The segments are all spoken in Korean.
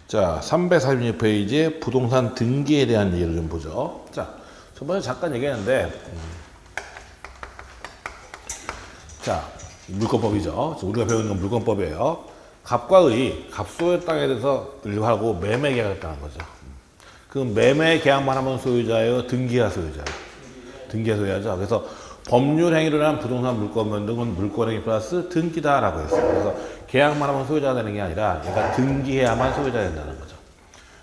자, 346페이지에 부동산 등기에 대한 얘기를 좀 보죠. 자, 저번에 잠깐 얘기했는데, 자, 물권법이죠. 우리가 배우는 건 물권법이에요. 갑과 의, 갑소유 땅에 대해서 일하고 매매 계약을 했다는 거죠. 그 매매 계약만 하면 소유자예요? 등기가 소유자예요? 등기가 소유자죠. 그래서 법률 행위로 한 부동산 물권 변동은 물권행위 플러스 등기다라고 했어요. 그래서 계약만 하면 소유자가 되는 게 아니라 얘가 등기해야만 소유자가 된다는 거죠.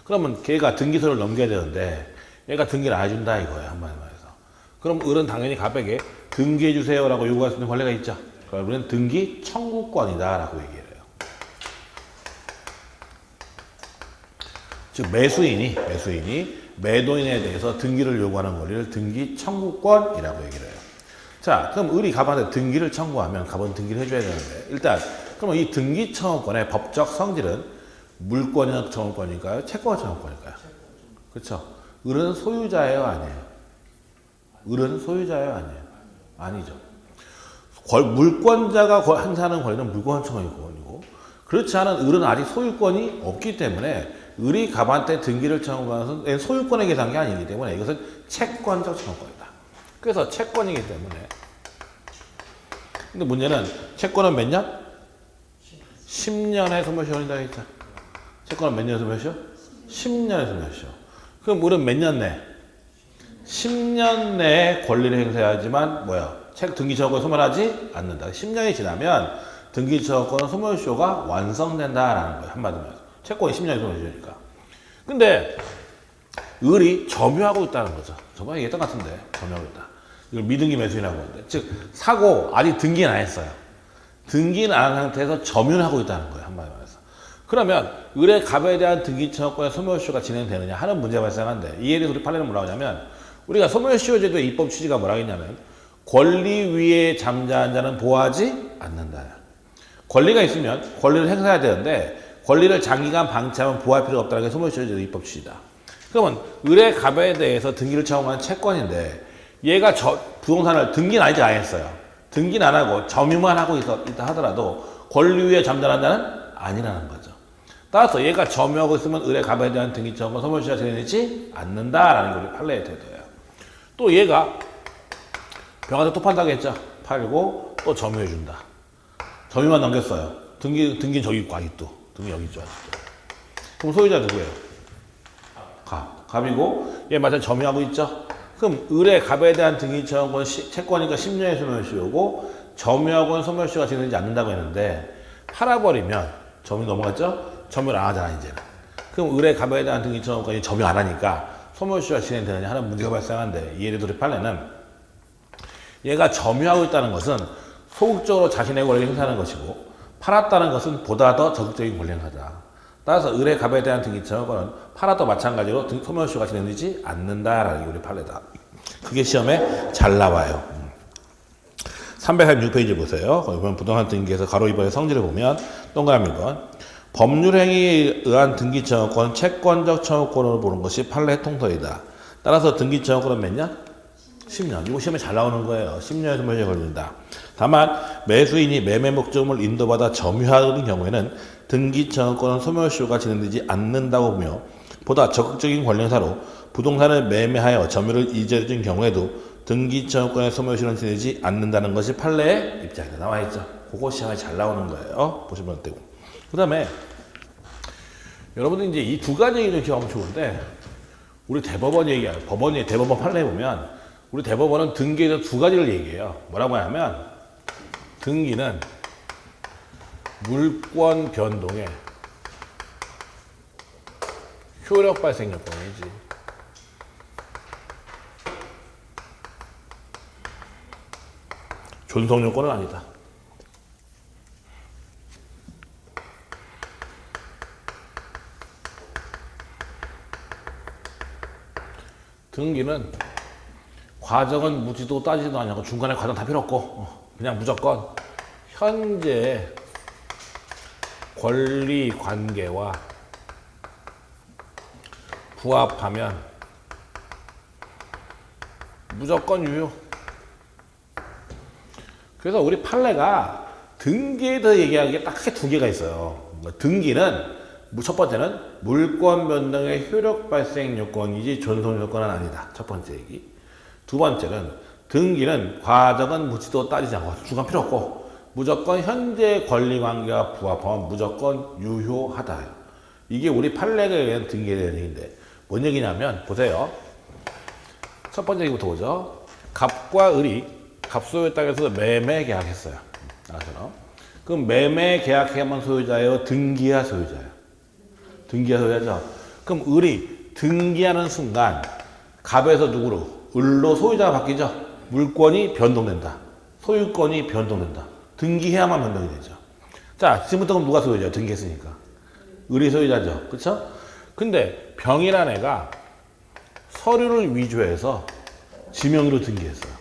그러면 걔가 등기소를 넘겨야 되는데 얘가 등기를 안 해준다 이거예요. 한마디로 말해서. 그럼 을은 당연히 갑에게 등기해 주세요라고 요구할 수 있는 권리가 있죠. 그럼 우리는 등기 청구권이다라고 얘기해요. 즉 매수인이 매도인에 대해서 등기를 요구하는 권리를 등기 청구권이라고 얘기를 해요. 자, 그럼 을이 갑한테 등기를 청구하면 갑은 등기를 해줘야 되는데 일단 그러면 이 등기 청구권의 법적 성질은 물권적 청구권일까요? 채권 청구권일까요? 그렇죠. 을은 소유자예요, 아니에요? 을은 소유자예요, 아니에요? 아니죠. 물권자가 행사하는 권리는 물권 청구권이고 그렇지 않은 을은 아직 소유권이 없기 때문에 을이 갑한테 등기를 청구하는 것은 소유권에 계산한 게 아니기 때문에 이것은 채권적 청구권이다. 그래서 채권이기 때문에. 근데 문제는 채권은 몇 년? 10년에 소멸시 걸린다 했죠. 채권은 몇 년에 소멸시요? 10년에 소멸시요. 그럼 을은 몇 년 내? 10년 내에 권리를 행사해야지만 등기청구권을 소멸하지 않는다. 10년이 지나면 등기청구권 소멸시효가 완성된다라는 거예요. 한마디로 말해서. 채권이 10년이 소멸시효니까. 근데 을이 점유하고 있다는 거죠. 저번에 얘기했던 것 같은데 점유하고 있다. 이걸 미등기 매수인이라고 하는데 즉 사고 아직 등기는 안 했어요. 등기는 안 한 상태에서 점유를 하고 있다는 거예요. 한마디로 말해서. 그러면 을의 갑에 대한 등기청구권의 소멸시효가 진행되느냐 하는 문제가 발생하는데 이에 대해서 우리 판례는 뭐라고 하냐면 우리가 소멸시효제도의 입법 취지가 뭐라고 했냐면 권리 위에 잠자한 자는 보호하지 않는다. 권리가 있으면 권리를 행사해야 되는데 권리를 장기간 방치하면 보호할 필요가 없다는 게 소멸시효제도의 입법 취지다. 그러면 을의 갑에 대해서 등기를 청구한 채권인데 얘가 부동산을 등기는 아직 안 했어요. 등기는 안 하고 점유만 하고 있다 하더라도 권리 위에 잠자는 자는 아니라는 거죠. 따라서 얘가 점유하고 있으면 을의 갑에 대한 등기 청구가 소멸시효가 진행되지 않는다라는 게 우리 판례의 태도예요. 또 얘가 병한테 또 판다고 했죠. 팔고 또 점유해준다. 점유만 넘겼어요. 등기는 저기 있고 아직도. 등기 여기 있죠. 아직도. 그럼 소유자 누구예요? 갑이고 얘 마찬가지로 점유하고 있죠. 그럼 을의 갑에 대한 등기 청구권 채권이니까 10년의 소멸시효고 점유하고는 소멸시효가 진행되지 않는다고 했는데 팔아버리면 점유 넘어갔죠? 점유를 안 하잖아 이제는. 그럼 을의 갑에 대한 등기 청구권이 점유 안 하니까 소멸시효가 진행되느냐 하는 문제가 발생하는데 이에 대해서 우리 판례는 얘가 점유하고 있다는 것은 소극적으로 자신의 권리를 행사하는 것이고 팔았다는 것은 보다 더 적극적인 권리 행사다. 따라서 을의 갑에 대한 등기 청구권은 팔아도 마찬가지로 소멸시효가 진행되지 않는다라는 게 우리 판례다. 그게 시험에 잘 나와요. 346페이지 보세요. 거기 보면 부동산 등기에서 가로 2번의 성질을 보면 동그라미 1번 법률 행위에 의한 등기 청구권은 채권적 청구권으로 보는 것이 판례 통설이다. 따라서 등기 청구권은 몇 년? 10년. 이거 시험에 잘 나오는 거예요. 10년에 소멸시효가 걸린다. 다만 매수인이 매매 목적을 인도받아 점유하는 경우에는 등기청구권은 소멸시효가 진행되지 않는다고 보며 보다 적극적인 권리 행사로 부동산을 매매하여 점유를 이전해준 경우에도 등기청구권의 소멸시효는 진행되지 않는다는 것이 판례의 입장에 나와 있죠. 그거 시험에 잘 나오는 거예요. 보시면 되고. 그 다음에 여러분들 이제 이 두 가지 얘기를 기억하면 좋은데 우리 대법원 얘기해요. 대법원 판례에 보면 우리 대법원은 등기에서 두 가지를 얘기해요. 뭐라고 하냐면 등기는 물권 변동의 효력 발생 요건이지. 존속 요건은 아니다. 등기는 과정은 묻지도 따지지도 않냐고 중간에 과정 다 필요 없고 그냥 무조건 현재 권리 관계와 부합하면 무조건 유효. 그래서 우리 판례가 등기에 대해 얘기하기에 딱 크게 두 개가 있어요. 등기는 첫 번째는 물권 변동의 효력 발생 요건이지 존속 요건은 아니다. 첫 번째 얘기. 두 번째는 등기는 과정은 묻지도 따지지 않고 중간 필요 없고 무조건 현재 권리관계와 부합하면 무조건 유효하다. 이게 우리 판례에 의한 등기에 대한 얘기인데 뭔 얘기냐면 보세요. 첫 번째 얘기부터 보죠. 갑과 을이 갑소유 땅에서 매매 계약했어요. 알았어요? 그럼 매매 계약해야만 소유자예요? 등기야 소유자예요? 등기야 소유자죠? 그럼 을이 등기하는 순간 갑에서 누구로? 을로 소유자가 바뀌죠? 물권이 변동된다. 소유권이 변동된다. 등기해야만 변동이 되죠. 자, 지금부터 그럼 누가 소유자예요? 등기했으니까. 을이 소유자죠. 그쵸? 근데 병이라는 애가 서류를 위조해서 지명으로 등기했어요.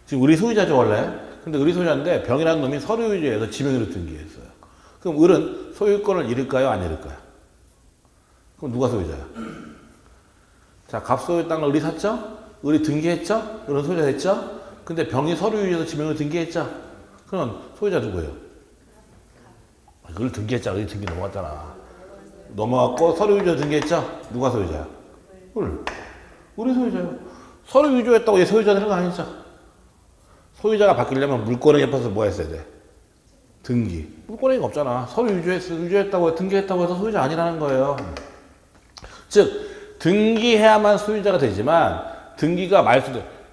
지금 을이 소유자죠, 원래? 근데 을이 소유자인데 병이라는 놈이 서류 위조해서 지명으로 등기했어요. 그럼 을은 소유권을 잃을까요? 안 잃을까요? 그럼 누가 소유자야? 자, 갑소유 땅을 을이 샀죠? 을이 등기했죠? 을은 소유자 됐죠? 근데 병이 서류 위조해서 지명으로 등기했죠? 그럼 소유자 누구예요? 을 등기했잖아. 을이 등기 넘어갔잖아. 넘어갔고 서류 위조 등기했죠? 누가 소유자야? 을. 을이 소유자예요. 서류 위조했다고 얘 소유자 되는 거 아니죠? 소유자가 바뀌려면 물권을 옆에서 뭐 했어야 돼? 등기. 물권이 없잖아. 서류 위조했다고 등기했다고 해서 소유자 아니라는 거예요. 즉 등기해야만 소유자가 되지만 등기가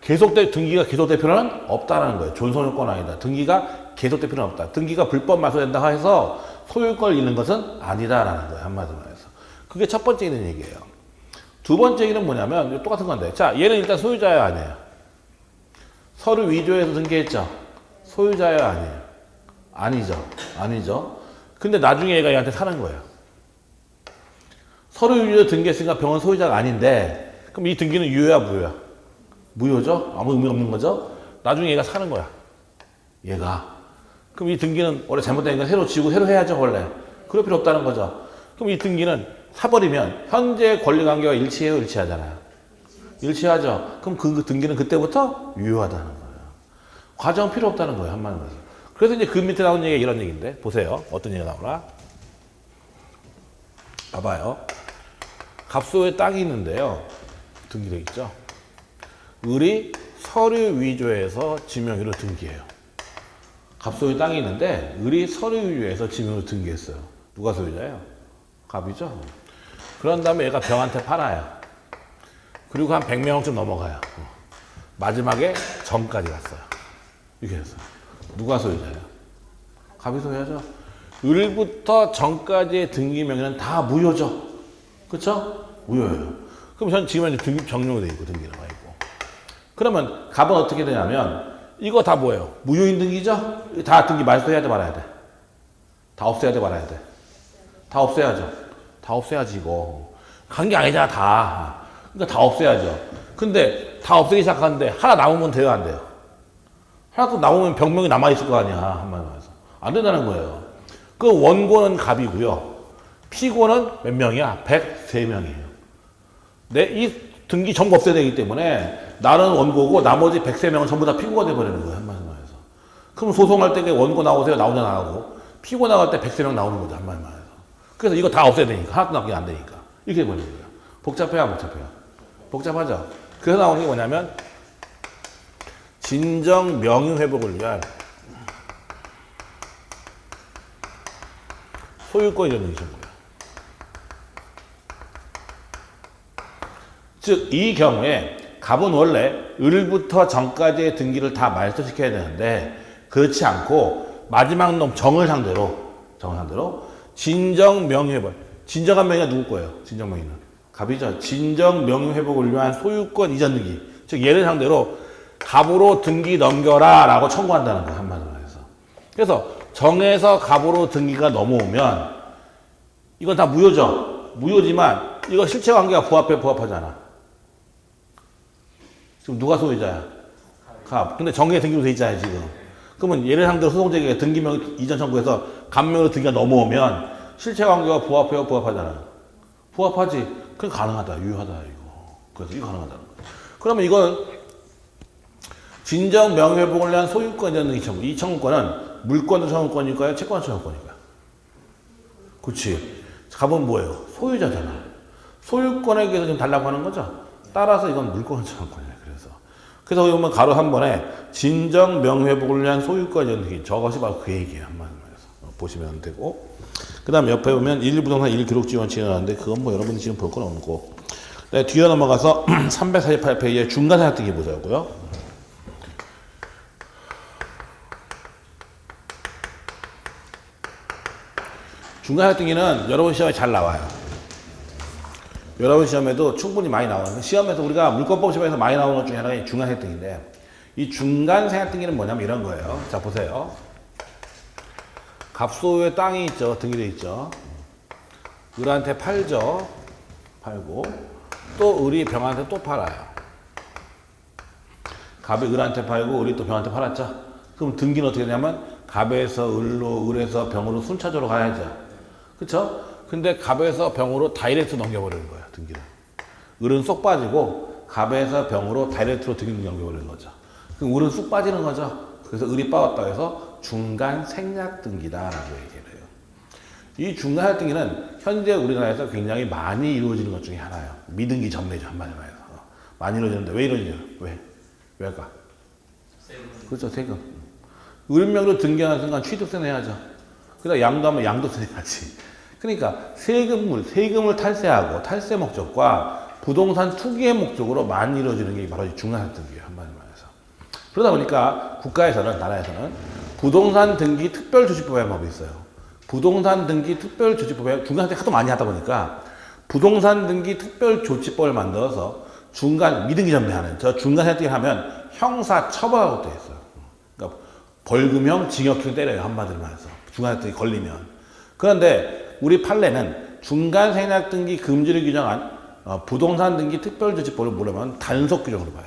등기가 계속될 필요는 없다는 거예요. 존속요건 아니다. 등기가 계속될 필요는 없다. 등기가 불법 말소된다 해서 소유권을 잃는 것은 아니다라는 거예요. 한마디로 해서. 그게 첫 번째 있는 얘기예요. 두 번째 얘기는 뭐냐면 똑같은 건데, 자, 얘는 일단 소유자예요, 아니에요? 서류 위조해서 등기했죠? 소유자예요, 아니에요? 아니죠. 아니죠. 근데 나중에 얘가 얘한테 사는 거예요. 서류 위조 등기했으니까 병원 소유자가 아닌데, 그럼 이 등기는 유효야, 무효야? 무효죠? 아무 의미 없는 거죠? 나중에 얘가 사는 거야. 얘가. 그럼 이 등기는 원래 잘못된 건 새로 지우고 새로 해야죠, 원래. 그럴 필요 없다는 거죠. 그럼 이 등기는 사버리면 현재 권리관계와 일치해요, 일치하잖아요. 일치하죠. 그럼 그 등기는 그때부터 유효하다는 거예요. 과정 필요 없다는 거예요, 한마디로 해서. 그래서 이제 그 밑에 나오는 얘기가 이런 얘기인데, 보세요. 어떤 얘기가 나오나? 봐봐요. 갑소에 땅이 있는데요. 등기되어 있죠. 을이 서류 위조해서 지명으로 등기해요. 갑소에 땅이 있는데 을이 서류 위조해서 지명으로 등기했어요. 누가 소유자예요? 갑이죠. 그런 다음에 얘가 병한테 팔아요. 그리고 한 100명쯤 넘어가요. 마지막에 점까지 갔어요. 이렇게 해서. 누가 소유자예요? 갑이 소유자죠. 을부터 점까지의 등기 명의는 다 무효죠. 그쵸? 무효예요. 그럼 지금 현재 등기 정령이 돼 있고 등기가 있고. 그러면 갑은 어떻게 되냐면 이거 다 뭐예요? 무효인 등기죠? 다 등기 말소해야 돼 말아야 돼? 다 없애야 돼 말아야 돼? 다 없애야죠. 다 없애야지 이거. 간 게 아니잖아 다. 그러니까 다 없애야죠. 근데 다 없애기 시작하는데 하나 남으면 돼요, 안 돼요? 하나 또 남으면 병명이 남아있을 거 아니야, 한마디로 해서. 안 된다는 거예요. 그 원고는 갑이고요. 피고는 몇 명이야? 103명이에요. 이 등기 전부 없애야 되기 때문에 나는 원고고 나머지 103명은 전부 다 피고가 돼버리는 거예요, 한마디로 해서. 그럼 소송할 때 원고 나오세요, 나오냐 나오고 피고 나갈 때 103명 나오는 거죠, 한마디로 해서. 그래서 이거 다 없애야 되니까. 하나도 남기면 안 되니까. 이렇게 해버리는 거예요. 복잡해요, 안 복잡해요? 복잡하죠. 그래서 나오는 게 뭐냐면 진정 명의 회복을 위한 소유권 이전이 있는 거예요. 즉 이 경우에 갑은 원래 을부터 전까지의 등기를 다 말소시켜야 되는데 그렇지 않고 마지막 놈 정을 상대로 진정 명의 회복. 진정한 명의가 누구 거예요? 진정 명의는 갑이죠. 진정 명의 회복을 위한 소유권 이전 등기. 즉 얘를 상대로 갑으로 등기 넘겨라 라고 청구한다는 거예요. 한마디로 해서. 그래서 정에서 갑으로 등기가 넘어오면 이건 다 무효죠. 무효지만 이거 실체관계가 부합하잖아. 지금 누가 소유자야? 갑. 근데 정에 등기로 돼 있잖아요 지금. 그러면 얘를 상대로 소송제기가 등기명 이전 청구해서 갑명으로 등기가 넘어오면 실체관계가 부합해요? 부합하잖아. 부합하지. 그건 가능하다. 유효하다 이거. 그래서 이거 가능하다는 거예요. 그러면 이건 진정 명예회복을 위한 소유권 이전 등기 청구. 이 청구권은 물권도 청구권일까요? 채권도 청구권일까요? 그렇지. 갑은 뭐예요? 소유자잖아. 소유권에 대해서 좀 달라고 하는 거죠. 따라서 이건 물권 청구권이에요. 그래서 여기 보면 가로 한 번에 진정 명회복을 위한 소유권 연기 저것이 바로 그 얘기예요. 한마디로 해서 보시면 되고 그 다음 옆에 보면 1부동산 1기록지원 진행하는데 그건 뭐 여러분이 지금 볼 건 없고 네, 뒤에 넘어가서 348페이지에 중간생활 등기 보자고요. 중간생활 등기는 여러분 시험에 잘 나와요. 여러분 시험에도 충분히 많이 나와요. 시험에서 우리가 물권법 시험에서 많이 나오는 것 중에 하나가 중간생활 등기인데 이 중간생활 등기는 뭐냐면 이런 거예요. 자 보세요. 갑소유의 땅이 있죠. 등기되어 있죠. 을한테 팔죠. 팔고 또 을이 병한테 또 팔아요. 갑이 을한테 팔고 을이 또 병한테 팔았죠. 그럼 등기는 어떻게 되냐면 갑에서 을로 을에서 병으로 순차적으로 가야죠. 그쵸? 근데 갑에서 병으로 다이렉트 넘겨버리는 거예요. 등기를. 을은 쏙 빠지고 갑에서 병으로 다이렉트로 등기를 넘겨버리는 거죠. 그럼 을은 쑥 빠지는 거죠. 그래서 을이 빠졌다 해서 중간 생략 등기다라고 얘기를 해요. 이 중간 생략 등기는 현재 우리나라에서 굉장히 많이 이루어지는 것 중에 하나예요. 미등기 전매죠. 한마디로 해서. 많이 이루어지는데 왜 이러냐? 왜? 왜일까? 그렇죠. 세금. 을명으로 등기하는 순간 취득세 내야죠. 그다음 양도하면 양도세 내야지. 그러니까 세금을 탈세하고 탈세 목적과 부동산 투기의 목적으로 많이 이루어지는 게 바로 중간생략 등기예요. 한마디로 해서. 그러다 보니까 국가에서는 나라에서는 부동산 등기 특별조치법이라는 법이 있어요. 부동산 등기 특별조치법에 중간생략 하도 많이 하다 보니까 부동산 등기 특별조치법을 만들어서 중간 미등기 전매하는 저 중간생략 등기 하면 형사 처벌하고 돼 있어요. 그러니까 벌금형 징역형 때려요. 한마디로 해서 중간생략 등기 걸리면. 그런데 우리 판례는 중간생략 등기 금지를 규정한 부동산 등기 특별조치법을 뭐라면 단속 규정으로 봐요.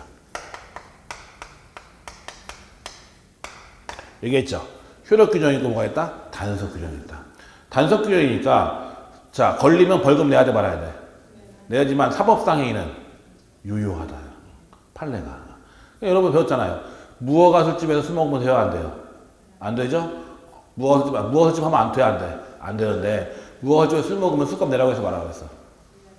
얘기했죠. 효력 규정이 있고 뭐가 있다? 단속 규정이 있다. 단속 규정이니까 자 걸리면 벌금 내야 돼 말아야 돼. 내야지만 사법상해인은 유효하다. 판례가. 그러니까 여러분 배웠잖아요. 무허가 술집에서 술 먹으면 돼요 안 돼요? 안 되죠? 무허가 술집 하면 안 돼 안 돼? 안 되는데 무허가 술집에서 술 먹으면 술값 내라고 해서 말하고 했어.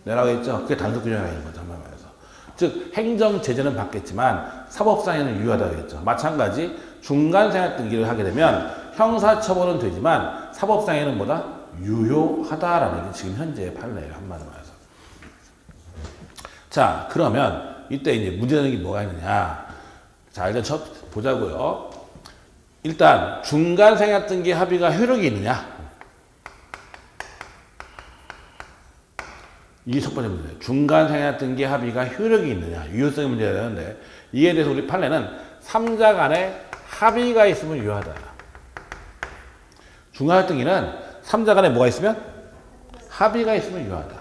내라고 했죠? 그게 단속 규정이 있는 거죠. 한마디로 해서. 즉 행정 제재는 받겠지만 사법상에는 유효하다고 했죠. 마찬가지 중간생략 등기를 하게 되면 형사처벌은 되지만 사법상에는 뭐다? 유효하다라는 게 지금 현재의 판례예요. 한마디로 해서. 자 그러면 이때 이제 문제되는 게 뭐가 있느냐. 자 일단 보자고요. 일단 중간생략 등기 합의가 효력이 있느냐. 이게 첫 번째 문제예요. 중간생략 등기 합의가 효력이 있느냐. 유효성의 문제가 되는데 이에 대해서 우리 판례는 3자 간에 합의가 있으면 유효하다. 중간생략 등기는 3자 간에 뭐가 있으면? 합의가 있으면 유효하다.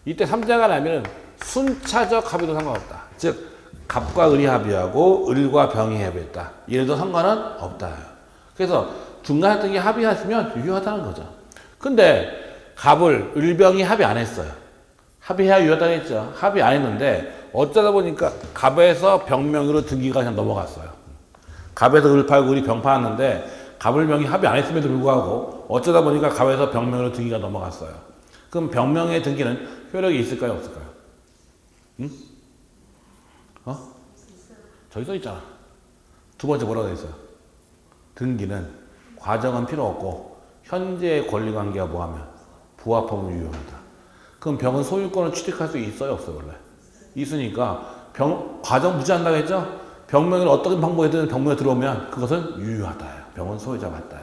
이때 3자 간에 하면은 순차적 합의도 상관없다. 즉 갑과 을이 합의하고 을과 병이 합의했다. 이래도 상관은 없다. 그래서 중간생략 등기 합의했으면 유효하다는 거죠. 근데 갑을 을병이 합의 안 했어요. 합의해야 유효하다고 했죠. 합의 안 했는데 어쩌다 보니까 갑에서 병명으로 등기가 그냥 넘어갔어요. 갑에서 을 팔고 을이 병 팔았는데 갑을명이 합의 안 했음에도 불구하고 어쩌다 보니까 갑에서 병명으로 등기가 넘어갔어요. 그럼 병명의 등기는 효력이 있을까요? 없을까요? 응? 저기 써 있잖아. 두 번째 뭐라고 돼 있어요? 등기는 과정은 필요 없고 현재의 권리관계가 뭐하면 부합하면 유효하다. 그럼 병은 소유권을 취득할 수 있어요? 없어요? 원래? 있으니까 과정 무지한다고 했죠? 병명을 어떤 방법이든 병명에 들어오면 그것은 유효하다. 병은 소유자 맞다.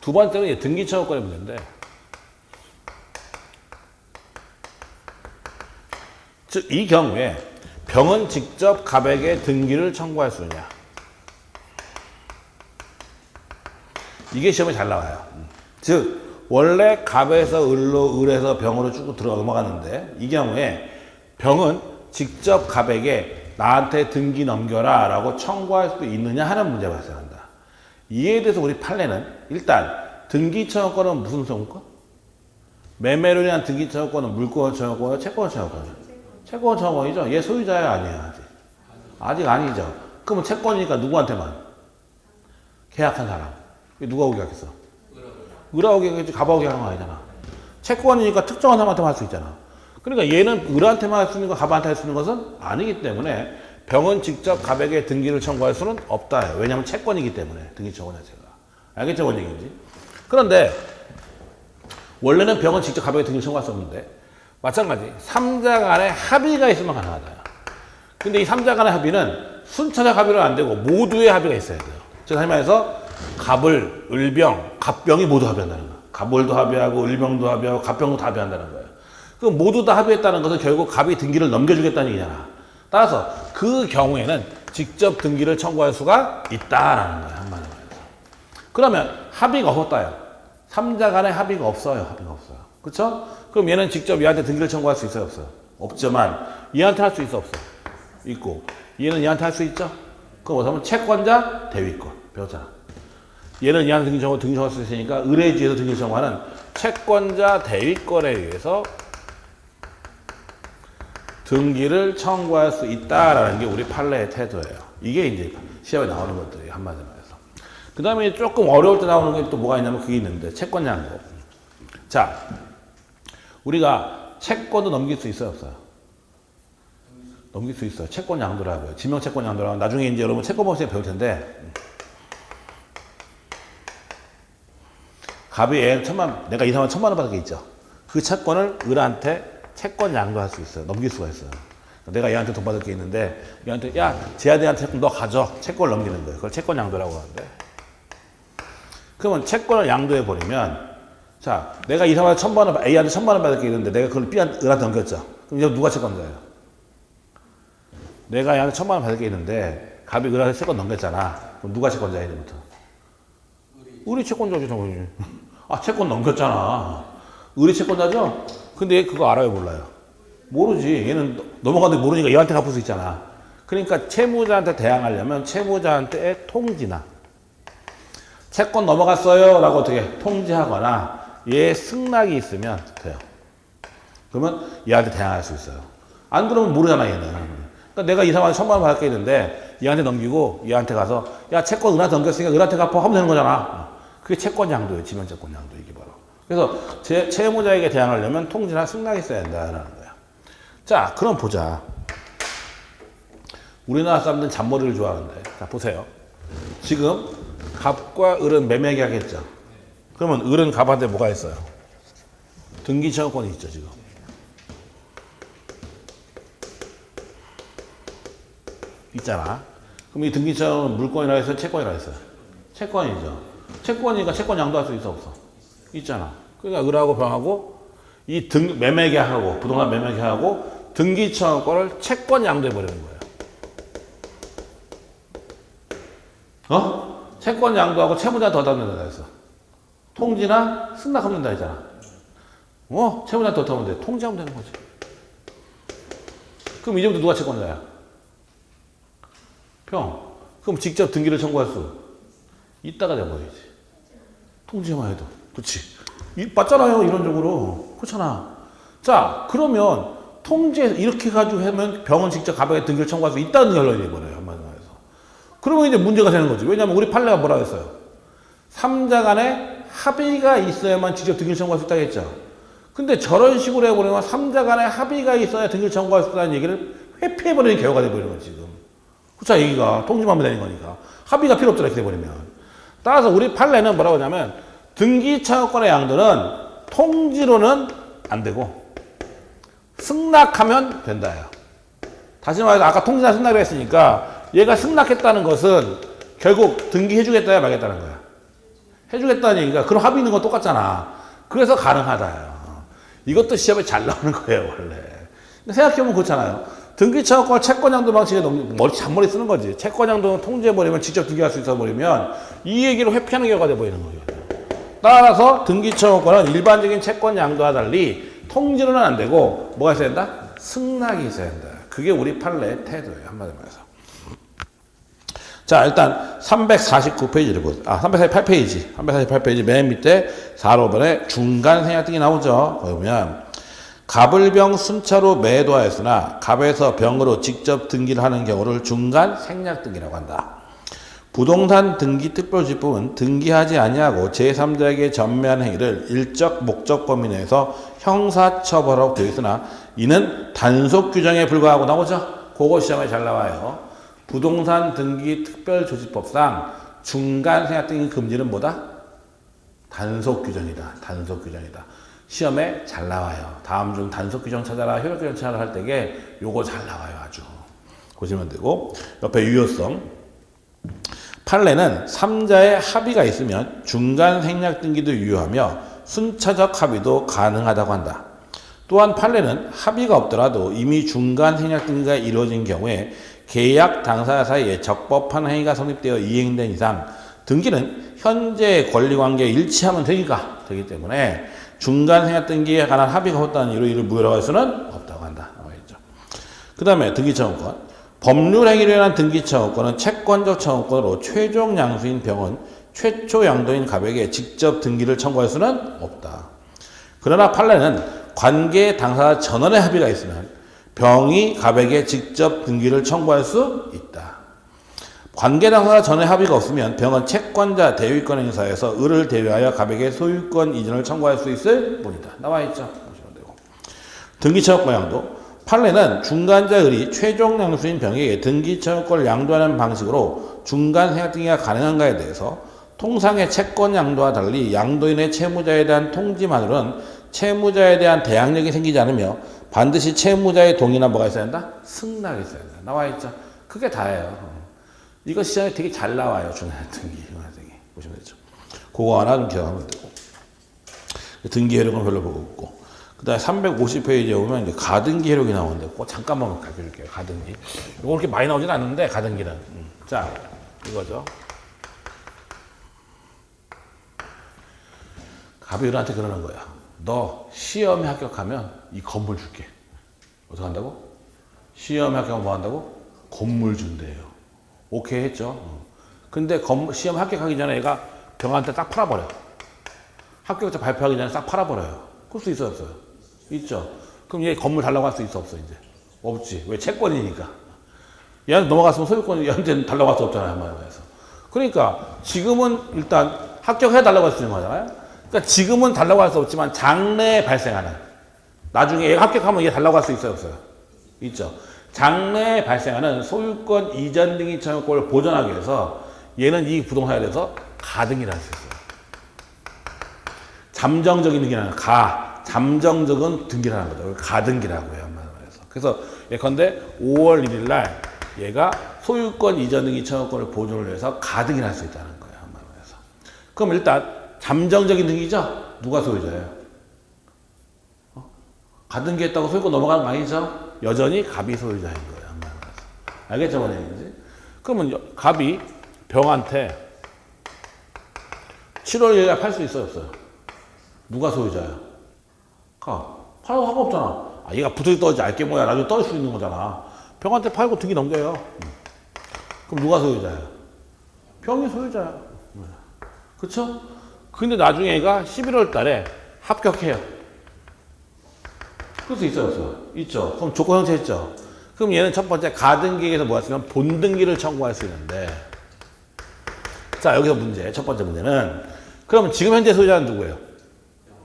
두 번째는 등기처분권의 문제인데 즉 이 경우에 병은 직접 갑에게 등기를 청구할 수 있냐. 이게 시험에 잘 나와요. 즉 원래 갑에서 을로 을에서 병으로 쭉 들어 넘어갔는데 이 경우에 병은 직접 갑에게 나한테 등기 넘겨라 라고 청구할 수도 있느냐 하는 문제가 발생한다. 이에 대해서 우리 판례는 일단 등기청구권은 무슨 청구권? 매매로 인한 등기청구권은 물권 청구권이요? 채권 청구권이요? 채권 청구권이죠. 얘 소유자야 아니야? 아직 아니죠. 그러면 채권이니까 누구한테만? 계약한 사람. 누가 오게 하겠어? 을하고 계약했지 갑하고 계약한 거 아니잖아. 채권이니까 특정한 사람한테만 할 수 있잖아. 그러니까 얘는 을한테만 할 수 있는 거, 갑한테 할 수 있는 것은 아니기 때문에 병은 직접 갑에게 등기를 청구할 수는 없다. 왜냐하면 채권이기 때문에 등기 청구 자체가. 알겠죠? 뭔 얘기인지. 그런데 원래는 병은 직접 갑에게 등기를 청구할 수 없는데 마찬가지 3자 간의 합의가 있으면 가능하다. 근데 이 3자 간의 합의는 순차적 합의는 안 되고 모두의 합의가 있어야 돼요. 즉 다시 말해서 갑을, 을병, 갑병이 모두 합의한다는 거야. 갑을도 합의하고 을병도 합의하고 갑병도 다 합의한다는 거예요. 그럼 모두 다 합의했다는 것은 결국 갑이 등기를 넘겨주겠다는 얘기잖아. 따라서 그 경우에는 직접 등기를 청구할 수가 있다라는 거예요. 한마디로 말해서. 그러면 합의가 없었다요. 3자 간의 합의가 없어요. 합의가 없어요. 그렇죠? 그럼 얘는 직접 얘한테 등기를 청구할 수 있어요? 없어요? 없지만 얘한테 할 수 있어? 없어? 있고 얘는 얘한테 할 수 있죠? 그럼 뭐냐면 채권자, 대위권. 배웠잖아. 얘는 얘한테 등기 청구할 수 있으니까 의뢰주에서 등기 청구하는 채권자, 대위권에 의해서 등기를 청구할 수 있다라는 게 우리 판례의 태도예요. 이게 이제 시험에 나오는 것들이에요. 한마디로 말해서. 그 다음에 조금 어려울 때 나오는 게 또 뭐가 있냐면 그게 있는데 채권 양도. 자, 우리가 채권도 넘길 수 있어요? 없어요? 넘길 수 있어요. 채권 양도라고요. 지명 채권 양도라고. 나중에 이제 여러분 채권법에 배울 텐데 갑이 내가 2, 3만 원 받을 게 있죠. 그 채권을 을한테 채권 양도할 수 있어요. 넘길 수가 있어요. 내가 얘한테 돈 받을 게 있는데 얘한테 야 쟤한테 채권 너 가져. 채권을 넘기는 거예요. 그걸 채권 양도라고 하는데 그러면 채권을 양도해 버리면 자 내가 이 사람한테 1,000만 원 A한테 1,000만 원 받을 게 있는데 내가 그걸 B한테 을한테 넘겼죠. 그럼 이제 누가 채권자예요? 내가 얘한테 1,000만 원 받을 게 있는데 갑이 을한테 채권 넘겼잖아. 그럼 누가 채권자야 이제부터? 을이 채권자죠 당연히. 아 채권 넘겼잖아. 을이 채권자죠? 근데 얘 그거 알아요 몰라요? 모르지. 얘는 넘어가는데 모르니까 얘한테 갚을 수 있잖아. 그러니까 채무자한테 대항하려면 채무자한테의 통지나 채권 넘어갔어요 라고 어떻게 통지하거나 얘 승낙이 있으면 돼요. 그러면 얘한테 대항할 수 있어요. 안 그러면 모르잖아 얘는. 그러니까 내가 이 사람한테 1,000만 원 받을 게 있는데 얘한테 넘기고 얘한테 가서 야 채권 을한테 넘겼으니까 을한테 갚아 하면 되는 거잖아. 그게 채권 양도예요. 지명 채권 양도 이게 바로. 그래서 채무자에게 대항하려면 통지나 승낙이 있어야 된다는 거야. 자, 그럼 보자. 우리나라 사람들은 잔머리를 좋아하는데, 자 보세요. 지금 갑과 을은 매매 계약했죠. 그러면 을은 갑한테 뭐가 있어요? 등기청구권이 있죠 지금. 있잖아. 그럼 이 등기청은 물권이라 해서 채권이라 했어요. 채권이죠. 채권이니까 채권 양도할 수 있어 없어? 있잖아. 그러니까 을하고 병하고 이 매매 계약하고 부동산 매매 계약하고 등기청구권을 채권 양도해 버리는 거예요. 어? 채권 양도하고 채무자한테 더 담는다 했어. 통지나 승낙하면 된다 했잖아. 채무자한테 더 담으면 돼. 통지하면 되는 거지. 그럼 이제부터 누가 채권자야? 병. 그럼 직접 등기를 청구할 수 있다가 돼버리지. 통지만 해도. 그렇지. 맞잖아요. 이론적으로. 그렇잖아. 자, 그러면 통지해서 이렇게 가지고 하면 병은 직접 갑에게 등기를 청구할 수 있다는 결론이 돼버려요. 한마디로 해서. 그러면 이제 문제가 되는 거지. 왜냐하면 우리 판례가 뭐라고 했어요? 3자 간에 합의가 있어야만 직접 등기를 청구할 수 있다고 했죠. 근데 저런 식으로 해버리면 3자 간에 합의가 있어야 등기를 청구할 수 있다는 얘기를 회피해버리는 결과가 돼버리는 거지, 지금. 그쵸, 얘기가. 통지만 하면 되는 거니까. 합의가 필요 없잖아, 이렇게 돼버리면. 따라서 우리 판례는 뭐라고 하냐면, 등기청구권의 양도는 통지로는 안 되고, 승낙하면 된다요. 다시 말해서 아까 통지나 승낙을 했으니까, 얘가 승낙했다는 것은 결국 등기해주겠다야 말겠다는 거야. 해주겠다는 얘기가, 그럼 합의 있는 건 똑같잖아. 그래서 가능하다요. 이것도 시험에 잘 나오는 거예요, 원래. 근데 생각해보면 그렇잖아요. 등기청구권 채권양도 방식에 잔머리 쓰는 거지. 채권양도는 통지해버리면 직접 등기할 수 있어버리면 이 얘기를 회피하는 결과가 돼버리는 거예요. 따라서 등기청구권은 일반적인 채권양도와 달리 통지로는 안 되고 뭐가 있어야 된다? 승낙이 있어야 된다. 그게 우리 판례의 태도예요. 한마디로 말해서. 자, 일단 349페이지를 보세요. 348페이지. 348페이지 맨 밑에 4호번에 중간 생략 등이 나오죠. 보면 갑을 병 순차로 매도하였으나 갑에서 병으로 직접 등기를 하는 경우를 중간 생략 등이라고 한다. 부동산 등기 특별주의법은 등기하지 아니하고 제3자에게 전매한 행위를 일적 목적 범위 내에서 형사처벌하고 되어 있으나 이는 단속 규정에 불과하고 나오죠. 그거 시험에 잘 나와요. 부동산 등기 특별조치법상 중간 생략 등기 금지는 뭐다? 단속 규정이다. 단속 규정이다. 시험에 잘 나와요. 다음 중 단속 규정 찾아라, 효력 규정 찾아라 할 때에 요거 잘 나와요. 아주. 보시면 되고 옆에 유효성. 판례는 3자의 합의가 있으면 중간 생략 등기도 유효하며 순차적 합의도 가능하다고 한다. 또한 판례는 합의가 없더라도 이미 중간 생략 등기가 이루어진 경우에 계약 당사자 사이에 적법한 행위가 성립되어 이행된 이상 등기는 현재의 권리관계에 일치하면 되기 때문에 중간 생략 등기에 관한 합의가 없다는 이유로 이를 무효라고 할 수는 없다고 한다. 그 다음에 등기 청구권. 법률 행위로 인한 등기 청구권은 채권적 청구권으로 최종 양수인 병은 최초 양도인 갑에게 직접 등기를 청구할 수는 없다. 그러나 판례는 관계 당사자 전원의 합의가 있으면 병이 갑에게 직접 등기를 청구할 수 있다. 관계 당사자 전원의 합의가 없으면 병은 채권자 대위권 행사에서 을을 대위하여 갑에게 소유권 이전을 청구할 수 있을 뿐이다. 나와 있죠. 보시면 되고. 등기 청구권 양도. 판례는 중간자 을이 최종 양수인 병에게 등기 청구권을 양도하는 방식으로 중간 생략 등기가 가능한가에 대해서 통상의 채권 양도와 달리 양도인의 채무자에 대한 통지만으로는 채무자에 대한 대항력이 생기지 않으며 반드시 채무자의 동의나 뭐가 있어야 한다? 승낙이 있어야 한다. 나와 있죠. 그게 다예요. 이거 시장에 되게 잘 나와요. 중간 등기. 보시면 되죠. 그거 하나 좀 기억하면 되고. 등기 효력은 별로 보고 없고. 그 다음에 350페이지에 오면 이제 가등기 효력이 나오는데 꼭 잠깐만 가르쳐줄게요. 가등기. 이거 그렇게 많이 나오진 않는데 가등기는. 자, 이거죠. 갑이 을한테 그러는 거야. 너 시험에 합격하면 이 건물 줄게. 어떻게 한다고? 시험에 합격하면 뭐 한다고? 건물 준대요. 오케이 했죠. 근데 시험 합격하기 전에 얘가 병한테 딱 팔아버려. 합격자 발표하기 전에 싹 팔아버려요. 그럴 수 있어요, 없어요? 있죠. 그럼 얘 건물 달라고 할 수 있어, 없어, 이제? 없지. 왜? 채권이니까. 얘한테 넘어갔으면 소유권이 얘한테 달라고 할 수 없잖아요, 한마디로 해서. 그러니까 지금은 일단 합격해달라고 할 수 있는 거잖아요. 그러니까 지금은 달라고 할 수 없지만 장래에 발생하는. 나중에 얘가 합격하면 얘 달라고 할 수 있어요, 없어요? 있죠. 장래에 발생하는 소유권 이전 등기 청구권을 보전하기 위해서 얘는 이 부동산에 대해서 가등기를 할 수 있어요. 잠정적인 등기는 잠정적인 등기라는 거죠. 가등기라고 해요. 그래서 예컨대 5월 1일 날 얘가 소유권 이전 등기 청구권을 보존을 위해서 가등기를 할 수 있다는 거예요. 그럼 일단 잠정적인 등기죠? 누가 소유자예요? 가등기했다고 소유권 넘어가는 거 아니죠? 여전히 갑이 소유자인 거예요. 알겠죠? 뭔 얘기인지? 그러면 갑이 병한테 7월 1일 날 팔 수 있어요? 없어요? 누가 소유자예요? 팔아도 상관없잖아. 얘가 부서지 떠지 알게 뭐야. 나중에 떠올 수 있는 거잖아. 병한테 팔고 등기 넘겨요. 그럼 누가 소유자야? 병이 소유자야. 그쵸? 근데 나중에 얘가 11월 달에 합격해요. 그럴 수 있어요, 없어요? 있죠. 그럼 조건 형태 했죠. 그럼 얘는 첫 번째 가등기에서 뭐였으면 본등기를 청구할 수 있는데, 자, 여기서 문제. 첫 번째 문제는, 그러면 지금 현재 소유자는 누구예요?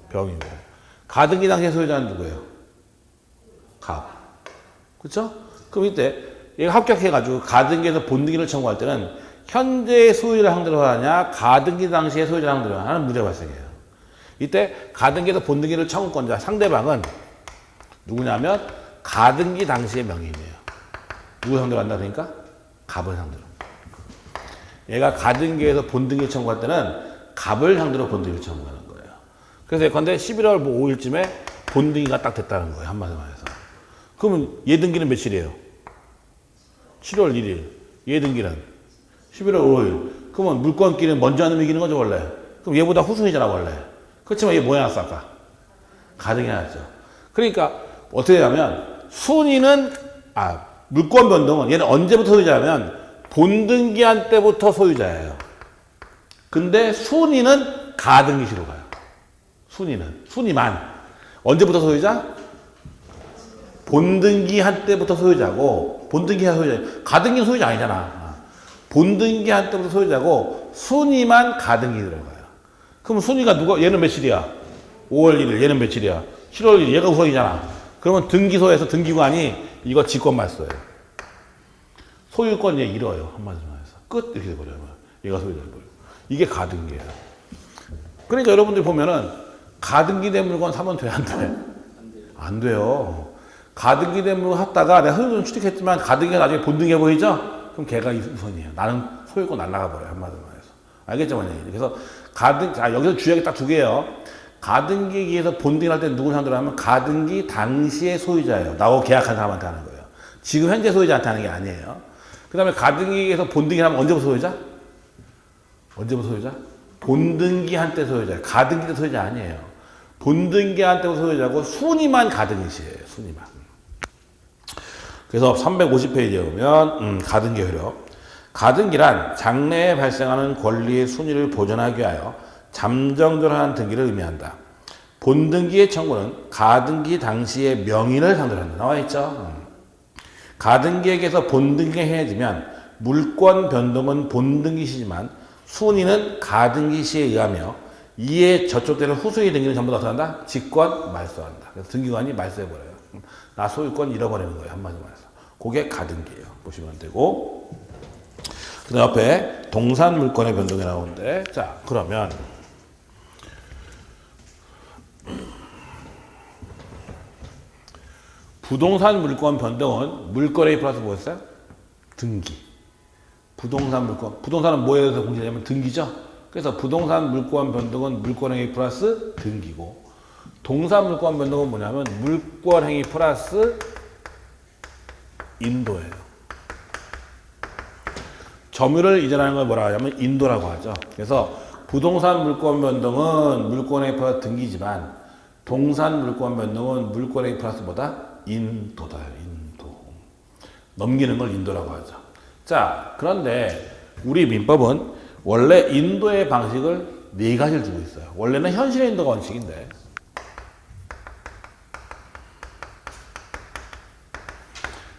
병이고. 가등기 당시의 소유자는 누구예요? 갑. 그쵸? 그럼 이때 얘가 합격해가지고 가등기에서 본등기를 청구할 때는 현재의 소유를 상대로 하냐, 가등기 당시의 소유자를 상대로 하는 문제가 발생해요. 이때 가등기에서 본등기를 청구권자 상대방은 누구냐면 가등기 당시의 명의인이에요. 누구 상대로 한다 그러니까? 갑을 상대로. 얘가 가등기에서 본등기를 청구할 때는 갑을 상대로 본등기를 청구하는 거예요. 그래서 예컨대 11월 뭐 5일쯤에 본등기가 딱 됐다는 거예요. 한마디로 말해서. 그러면 얘 등기는 며칠이에요? 7월 1일. 얘 등기는 11월 5일. 그러면 물권끼리는 먼저 하는 이기는 거죠, 원래. 그럼 얘보다 후순위잖아, 원래. 그렇지만 얘 뭐 해놨어, 아까? 가등기 해놨죠. 그러니까 어떻게 되냐면 순위는, 물권 변동은 얘는 언제부터 소유자냐면 본등기한 때부터 소유자예요. 근데 순위는 가등기시로 가요. 순위만. 언제부터 소유자? 본등기 한 때부터 소유자고, 본등기 한 소유자. 가등기는 소유자 아니잖아. 본등기한 때부터 소유자고 순위만 가등기 들어가요. 그럼 순위가 누가 얘는 며칠이야? 5월 1일 얘는 며칠이야? 7월 1일 얘가 우선이잖아. 그러면 등기소에서 등기관이 이거 직권 말소예요. 소유권 얘 잃어요. 한마디로 해서 끝 이렇게 돼버려요. 얘가 소유자 돼버려요. 이게 가등기예요. 그러니까 여러분들이 보면은 가등기된 물건 사면 돼? 안 돼? 안 돼요. 가등기된 물건 샀다가 내가 소유권 취득했지만 가등기가 나중에 본등기해 보이죠? 그럼 걔가 우선이에요. 나는 소유권 날라가 버려요. 한마디로 해서. 알겠죠? 만약에. 그래서 여기서 주의하기 딱 두 개예요. 가등기에서 본등기를 할 때 누굴 상대로 하면 가등기 당시의 소유자예요. 나하고 계약한 사람한테 하는 거예요. 지금 현재 소유자한테 하는 게 아니에요. 그 다음에 가등기에서 본등기를 하면 언제부터 소유자? 언제부터 소유자? 본등기한 때 소유자예요. 가등기 때 소유자 아니에요. 본등기한 때부터 소유자고 순위만 가등기시에요. 순위만. 그래서 350페이지에 보면 가등기 효력. 가등기란 장래에 발생하는 권리의 순위를 보존하기 위하여 잠정적으로 등기를 의미한다. 본등기의 청구는 가등기 당시의 명인을 상대로 한다. 나와 있죠? 가등기에게서 본등기가 행해지면 물권 변동은 본등기 시지만 순위는 가등기 시에 의하며 이에 저촉되는 후순위 등기는 전부 다 어떻게 한다? 직권 말소한다. 그래서 등기관이 말소해버려요. 나 소유권 잃어버리는 거예요. 한마디로 말해서. 그게 가등기예요. 보시면 되고. 그 다음 옆에 동산 물권의 변동이 나오는데, 자, 그러면 부동산 물권 변동은 물권A 플러스 뭐였어요? 등기. 부동산 물권. 부동산은 뭐에 대해서 공시하냐면 등기죠? 그래서 부동산 물권 변동은 물권A 플러스 등기고, 동산 물권 변동은 뭐냐면 물권행위 플러스 인도예요. 점유를 이전하는 걸 뭐라고 하냐면 인도라고 하죠. 그래서 부동산 물권 변동은 물권A 플러스 등기지만 동산 물권 변동은 물권A 플러스 뭐다? 인도다. 인도. 넘기는 걸 인도라고 하죠. 자, 그런데 우리 민법은 원래 인도의 방식을 네 가지를 두고 있어요. 원래는 현실의 인도가 원칙인데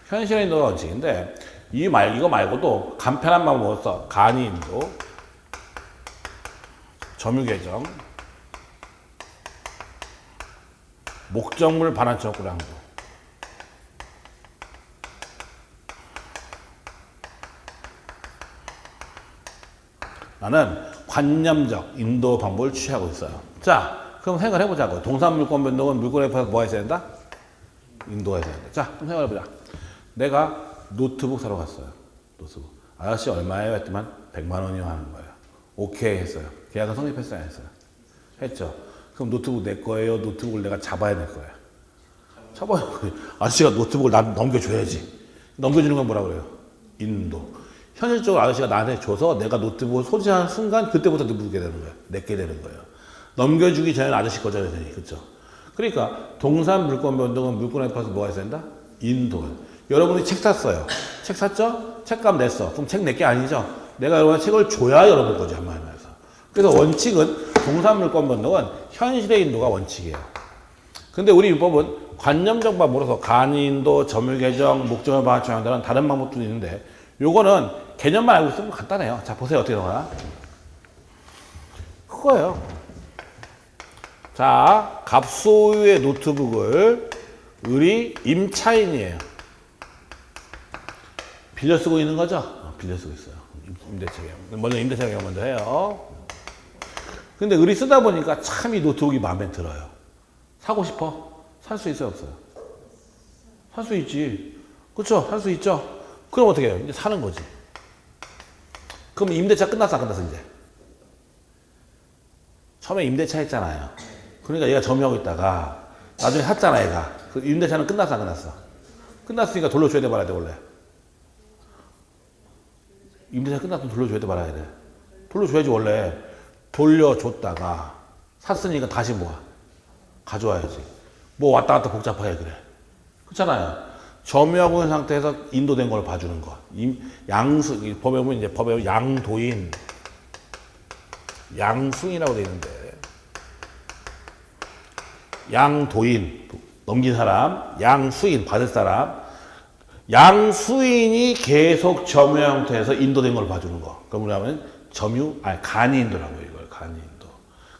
현실의 인도가 원칙인데 이거 말고도 간편한 방법을 써. 간이 인도, 점유 개정, 목적물 반환적 구량도. 나는 관념적 인도 방법을 취하고 있어요. 자, 그럼 생각을 해보자고. 동산 물권 변동은 물권에 플러스 뭐가 있어야 된다? 인도가 있어야 된다. 자, 그럼 생각해보자. 내가 노트북 사러 갔어요. 노트북. 아저씨 얼마예요? 했더만 100만 원이요 하는 거예요. 오케이 했어요. 계약은 성립했어요? 안 했어요? 했죠. 그럼 노트북 내 거예요? 노트북을 내가 잡아야 될 거예요? 잡아야 될 거예요. 아저씨가 노트북을 나 넘겨줘야지. 넘겨주는 건 뭐라 그래요? 인도. 현실적으로 아저씨가 나한테 줘서 내가 노트북을 소지하는 순간 그때부터 누구게 되는 거예요? 내게 되는 거예요. 넘겨주기 전에는 아저씨 거잖아요. 그렇죠? 그러니까 동산 물권 변동은 물권에 플러스 뭐가 있어야 된다? 인도. 여러분이 책 샀어요. 책 샀죠? 책값 냈어. 그럼 책 내 게 아니죠? 내가 여러분한테 책을 줘야 여러분 거죠. 한마디로 해서. 그래서 원칙은 동산 물권 변동은 현실의 인도가 원칙이에요. 근데 우리 민법은 관념적 방법으로서 간인도, 점유 개정, 목적을 반환한다는 다른 방법도 있는데 요거는 개념만 알고 있으면 간단해요. 자, 보세요. 어떻게 나오나? 그거예요. 자, 갑소유의 노트북을 을이 임차인이에요. 빌려 쓰고 있는 거죠? 빌려 쓰고 있어요. 임대차계약. 먼저 임대차계약 먼저 해요. 근데 을이 쓰다 보니까 참 이 노트북이 마음에 들어요. 사고 싶어? 살 수 있어요? 없어요? 살 수 있지. 그렇죠? 살 수 있죠? 그럼 어떻게 해요? 이제 사는 거지. 그럼 임대차 끝났어? 안 끝났어? 이제? 처음에 임대차 했잖아요. 그러니까 얘가 점유하고 있다가 나중에 샀잖아 얘가. 그 임대차는 끝났어? 안 끝났어? 끝났으니까 돌려줘야 돼 말아야 돼 원래? 임대차 끝났으면 돌려줘야 돼 말아야 돼? 돌려줘야지 원래. 돌려줬다가 샀으니까 다시 뭐야? 가져와야지. 뭐 왔다 갔다 복잡하게 그래. 그렇잖아요. 점유하고 있는 상태에서 인도된 걸 봐주는 거. 양수, 법에 보면 이제 법에 양도인, 양수인이라고 되어 있는데, 양도인, 넘긴 사람, 양수인, 받을 사람, 양수인이 계속 점유 형태에서 인도된 걸 봐주는 거. 그럼 우리가 하면 간이인도라고 이걸 간이인도.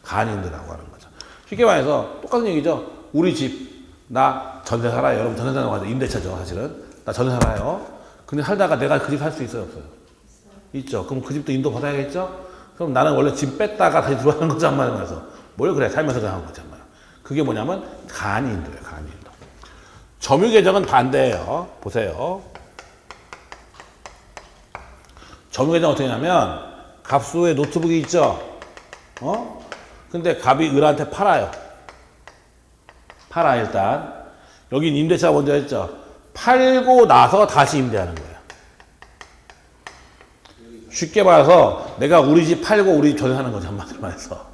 간이인도라고 하는 거죠. 쉽게 말해서 똑같은 얘기죠. 우리 집, 나 전세 살아요. 여러분 전세 사는 거 임대차죠, 사실은. 나 전세 살아요. 근데 살다가 내가 그 집 살 수 있어요, 없어요? 있죠. 그럼 그 집도 인도 받아야겠죠? 그럼 나는 원래 집 뺐다가 다시 들어가는 거죠, 한 말에 말해서. 뭘 그래, 살면서 그냥 하는 거죠, 한 말. 그게 뭐냐면 간이인도예요, 간이인도. 점유 계정은 반대예요. 보세요. 점유 계정 어떻게 하냐면 갑수의 노트북이 있죠. 근데 갑이 을한테 팔아요. 팔아 일단. 여긴 임대차 먼저 했죠. 팔고 나서 다시 임대하는 거예요. 쉽게 말해서 내가 우리 집 팔고 우리 집 전세하는 거죠, 한마디로 말해서.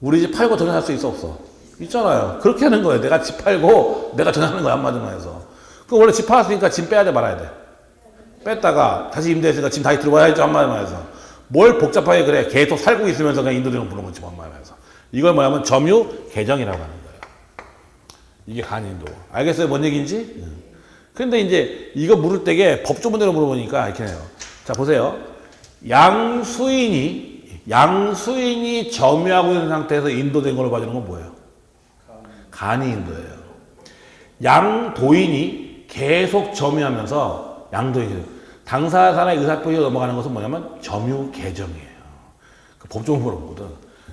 우리 집 팔고 전세할 수 있어, 없어? 있잖아요. 그렇게 하는 거예요. 내가 집 팔고 내가 전세하는 거야, 한마디로 말해서. 그럼 원래 집 팔았으니까 짐 빼야 돼, 말아야 돼? 뺐다가 다시 임대했으니까 짐 다시 들어와야죠, 한마디로 말해서. 뭘 복잡하게 그래. 계속 살고 있으면서 그냥 인도대로 부르는 거지, 한마디로 말해서. 이걸 뭐냐면 점유 계정이라고 하는 거예요. 이게 간인도. 알겠어요? 뭔 얘기인지? 근데 이제 이거 물을 때게 법조문대로 물어보니까 이렇게 해요. 자, 보세요. 양수인이 점유하고 있는 상태에서 인도된 걸로 봐주는 건 뭐예요? 간이인도예요. 양도인이 계속 점유하면서 당사자의 의사표시가 넘어가는 것은 뭐냐면 점유 계정이에요. 그 법조문 물어보거든.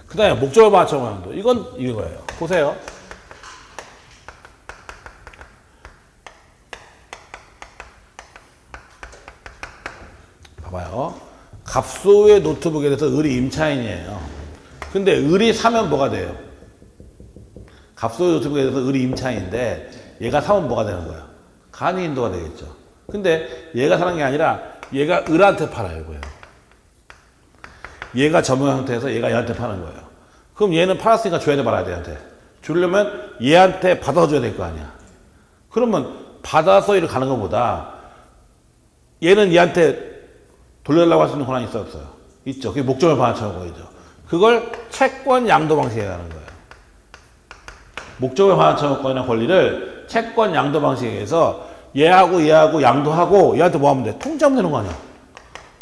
그 다음에 목적을 맞춰가는 도 이건 이거예요. 보세요. 봐봐요. 갑소의 노트북에 대해서 을이 임차인이에요. 근데 을이 사면 뭐가 돼요? 갑소의 노트북에 대해서 을이 임차인인데 얘가 사면 뭐가 되는 거예요? 간이인도가 되겠죠. 근데 얘가 사는 게 아니라 얘가 을한테 팔아요, 이거예요. 얘가 점유 상태에서 얘가 얘한테 파는 거예요. 그럼 얘는 팔았으니까 줘야 돼, 말아야 돼, 얘한테. 주려면 얘한테 받아줘야 될 거 아니야. 그러면 받아서 이렇게 가는 것보다 얘는 얘한테 돌려달라고 할 수 있는 권한이 있어요, 없어요? 있죠. 그게 목적을 반환처럼 보이죠. 그걸 채권 양도 방식에 하는 거예요. 목적을 반환처권이나 권리를 채권 양도 방식에 의해서 얘하고 양도하고 얘한테 뭐 하면 돼? 통지하면 되는 거 아니야.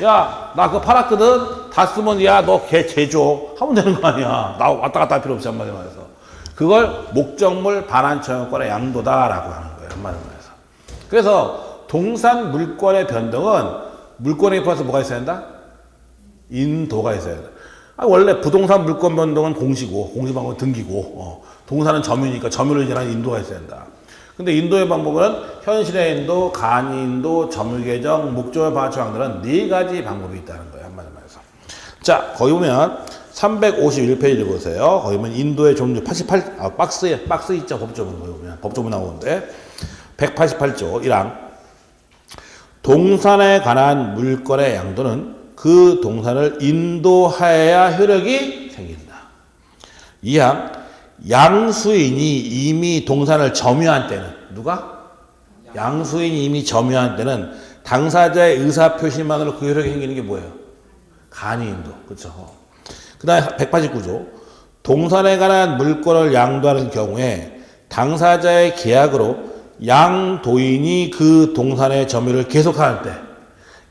야, 나 그거 팔았거든? 다 쓰면 야, 너 걔 줘. 하면 되는 거 아니야. 나 왔다 갔다 할 필요 없이 한마디로 말해서. 그걸 목적물 반환처권의 양도다라고 하는 거예요. 한마디로 말해서. 그래서 동산 물권의 변동은 물권에 입혀서 뭐가 있어야 된다? 인도가 있어야 된다. 원래 부동산 물권 변동은 공시고, 공시방법은 등기고, 동산은 점유니까 점유를 지나는 인도가 있어야 된다. 근데 인도의 방법은 현실의 인도, 간이인도, 점유계정, 목적을 반환처 양도는 4가지 방법이 있다는 거예요. 한마디로 말해서. 자, 거기 보면 351페이지 보세요. 거기 보면 인도의 종류 88, 박스 있죠. 법조문. 거기 보면 법조문 나오는데 188조 1항. 동산에 관한 물권의 양도는 그 동산을 인도하여야 효력이 생긴다. 2항. 양수인이 이미 동산을 점유한 때는 누가? 양수인이 이미 점유한 때는 당사자의 의사표시만으로 그 효력이 생기는 게 뭐예요? 간이인도. 그렇죠. 그 다음에 189조. 동산에 관한 물권을 양도하는 경우에 당사자의 계약으로 양도인이 그 동산의 점유를 계속하는 때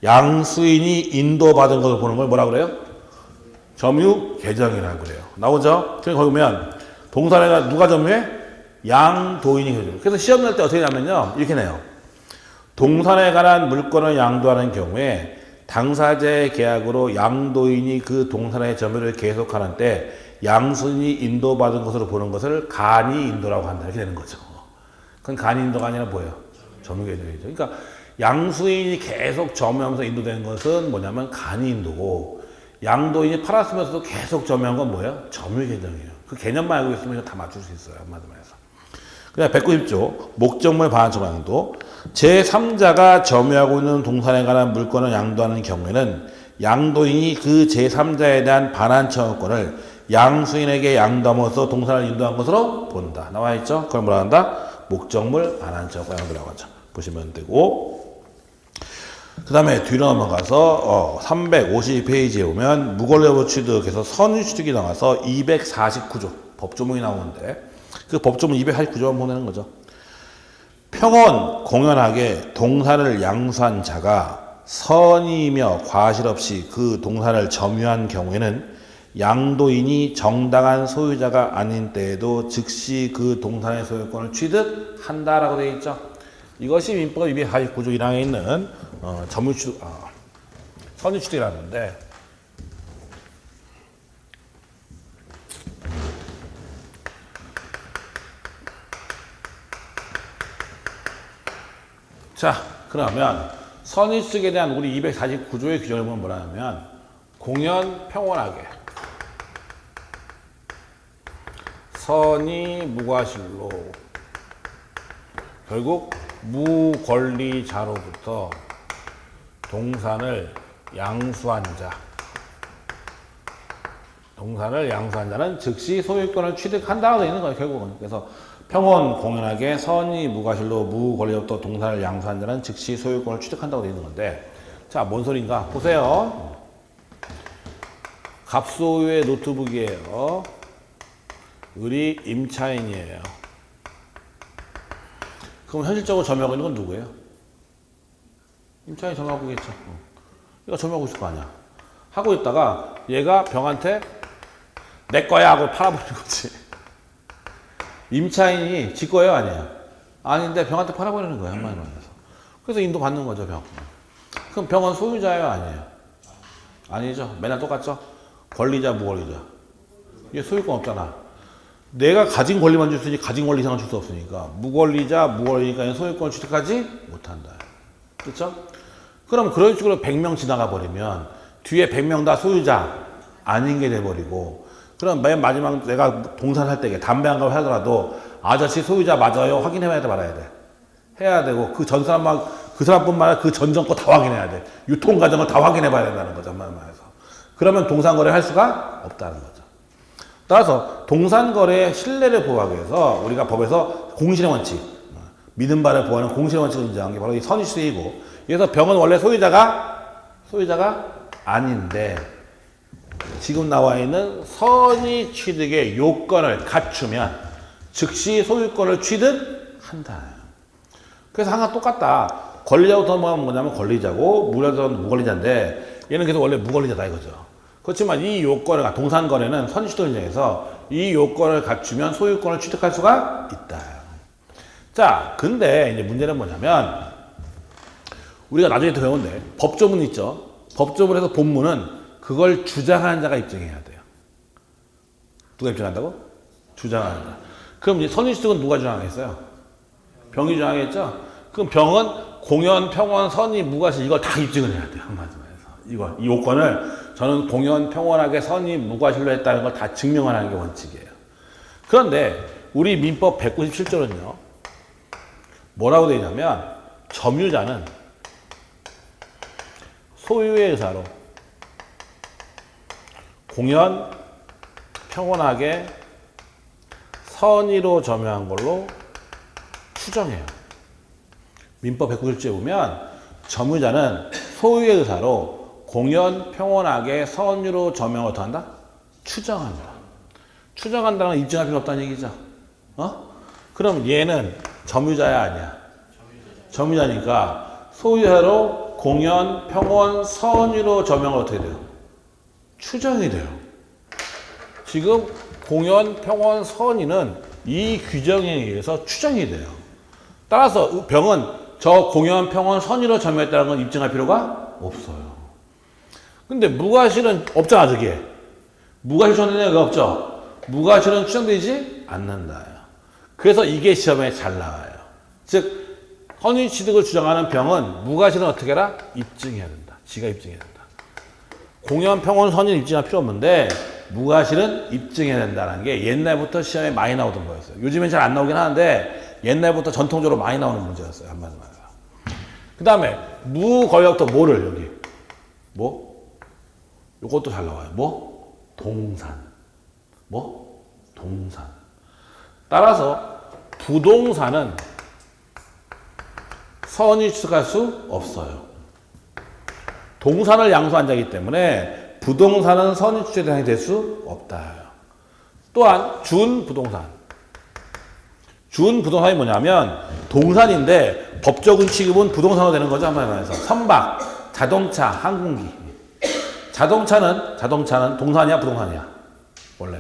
양수인이 인도받은 것을 보는 걸 뭐라 그래요? 점유 계정이라고 그래요. 나오죠? 그럼 거기 보면 동산에 누가 점유해? 양도인이 점유해. 그래서 시험 낼 때 어떻게 하냐면요. 이렇게 내요. 동산에 관한 물권을 양도하는 경우에 당사자의 계약으로 양도인이 그 동산의 점유를 계속하는 때 양수인이 인도받은 것으로 보는 것을 간이인도라고 한다. 이렇게 되는 거죠. 그건 간이인도가 아니라 뭐예요? 점유계정이죠. 그러니까 양수인이 계속 점유하면서 인도되는 것은 뭐냐면 간이인도고, 양도인이 팔았으면서도 계속 점유한 건 뭐예요? 점유계정이에요. 그 개념만 알고 있으면 다 맞출 수 있어요. 한마디로 해서. 그다음 190조 목적물 반환처 양도. 제3자가 점유하고 있는 동산에 관한 물권을 양도하는 경우에는 양도인이 그 제3자에 대한 반환청구권을 양수인에게 양도함으로써 동산을 인도한 것으로 본다. 나와 있죠? 그걸 뭐라 한다? 목적물 반환청구 양도라고 하죠. 보시면 되고, 그 다음에 뒤로 넘어가서 350페이지에 오면 무권료부 취득에서 선의 취득이 나와서 249조 법조문이 나오는데 그 법조문 249조 한번 보내는 거죠. 평온 공연하게 동산을 양수한 자가 선이며 과실 없이 그 동산을 점유한 경우에는 양도인이 정당한 소유자가 아닌 때에도 즉시 그 동산의 소유권을 취득한다라고 되어 있죠. 이것이 민법 249조 1항에 있는 선유취득이라는 건데, 자, 그러면 선유취득에 대한 우리 249조의 규정을 보면 뭐라냐면, 공연 평온하게 선이 무과실로 결국 무권리자로부터 동산을 양수한 자는 즉시 소유권을 취득한다고 되어 있는 거예요, 결국은. 그래서 평온 공연하게 선이 무과실로 무권리로부터 동산을 양수한 자는 즉시 소유권을 취득한다고 되어 있는 건데, 자, 뭔 소린가? 보세요. 갑소유의 노트북이에요. 을이 임차인이에요. 그럼 현실적으로 점유하고 있는 건 누구예요? 임차인이 점유하고 있겠죠. 얘가 점유하고 있을 거 아니야. 하고 있다가 얘가 병한테 내 거야 하고 팔아버리는 거지. 임차인이 지 거예요, 아니에요? 아닌데 병한테 팔아버리는 거예요, 한마디로 말해서. 그래서 인도 받는 거죠, 병. 그럼 병은 소유자예요, 아니에요? 아니죠. 맨날 똑같죠. 권리자, 무권리자. 얘 소유권 없잖아. 내가 가진 권리만 줄 수 있지 가진 권리 이상은 줄 수 없으니까 무권리자, 무권리니까 소유권을 취득하지 못한다. 그렇죠? 그럼 그런 식으로 100명 지나가 버리면 뒤에 100명 다 소유자 아닌 게 돼버리고, 그럼 맨 마지막 내가 동산할 때 담배 한 갑 하더라도 아저씨 소유자 맞아요? 확인해야 돼, 말아야 돼? 해야 되고, 그 전 사람만, 그 사람뿐만 아니라 그 전전 거 다 확인해야 돼. 유통 과정을 다 확인해 봐야 된다는 거죠, 말해서. 그러면 동산거래 할 수가 없다는 거죠. 따라서 동산거래의 신뢰를 보호하기 위해서 우리가 법에서 공실의 원칙, 믿음 바를 보호하는 공실의 원칙을 인정한 게 바로 이 선유취득이고, 그래서 병은 원래 소유자가 아닌데 지금 나와 있는 선유취득의 요건을 갖추면 즉시 소유권을 취득한다. 그래서 항상 똑같다. 권리자부터 뭐냐면 권리자고, 무권리자는 무권리자인데 얘는 계속 원래 무권리자다 이거죠. 그렇지만 이 요건을, 동산거래는 선유취득을 인정해서 이 요건을 갖추면 소유권을 취득할 수가 있다. 자, 근데 이제 문제는 뭐냐면, 우리가 나중에 더 배우는데 법조문 있죠. 법조문에서 본문은 그걸 주장하는 자가 입증해야 돼요. 누가 입증한다고? 주장하는 자. 그럼 이제 선유취득은 누가 주장하겠어요? 병이 주장하겠죠? 그럼 병은 공연, 평온, 선의, 무과실 이걸 다 입증을 해야 돼요. 한마디로 해서. 이 요건을 저는 공연, 평온하게 선의, 무과실로 했다는 걸 다 증명하는 게 원칙이에요. 그런데 우리 민법 197조는요. 뭐라고 되어 있냐면, 점유자는 소유의 의사로 공연, 평온하게 선의로 점유한 걸로 추정해요. 민법 197조에 보면 점유자는 소유의 의사로 공연, 평온하게 선유로 점유를 어떻게 한다? 추정한다. 추정한다는 건 입증할 필요 없다는 얘기죠. 그럼 얘는 점유자야, 아니야? 점유자니까 소유자로 공연, 평온, 선유로 점유가 어떻게 돼요? 추정이 돼요. 지금 공연, 평온, 선유는 이 규정에 의해서 추정이 돼요. 따라서 병은 저 공연, 평온, 선유로 점유했다는 건 입증할 필요가 없어요. 근데 무과실은 없잖아, 저게. 무과실 추정되는 게 없죠. 무과실은 추정되지 않는다. 그래서 이게 시험에 잘 나와요. 즉, 선유취득을 주장하는 병은 무과실은 어떻게 해라? 입증해야 된다. 지가 입증해야 된다. 공연, 평온, 선유는 입증할 필요 없는데 무과실은 입증해야 된다는 게 옛날부터 시험에 많이 나오던 거였어요. 요즘엔 잘 안 나오긴 하는데 옛날부터 전통적으로 많이 나오는 문제였어요. 한마디로 말해서. 그 다음에 무권리로부터 뭐를 여기? 뭐? 요것도 잘 나와요. 뭐? 동산. 뭐? 동산. 따라서 부동산은 선유취득할 수 없어요. 동산을 양수한 자이기 때문에 부동산은 선유취득 대상이 될 수 없다. 또한 준부동산. 준 부동산이 뭐냐면 동산인데 법적인 취급은 부동산으로 되는 거죠. 한마디로 해서 선박, 자동차, 항공기. 자동차는 동산이야 부동산이야? 원래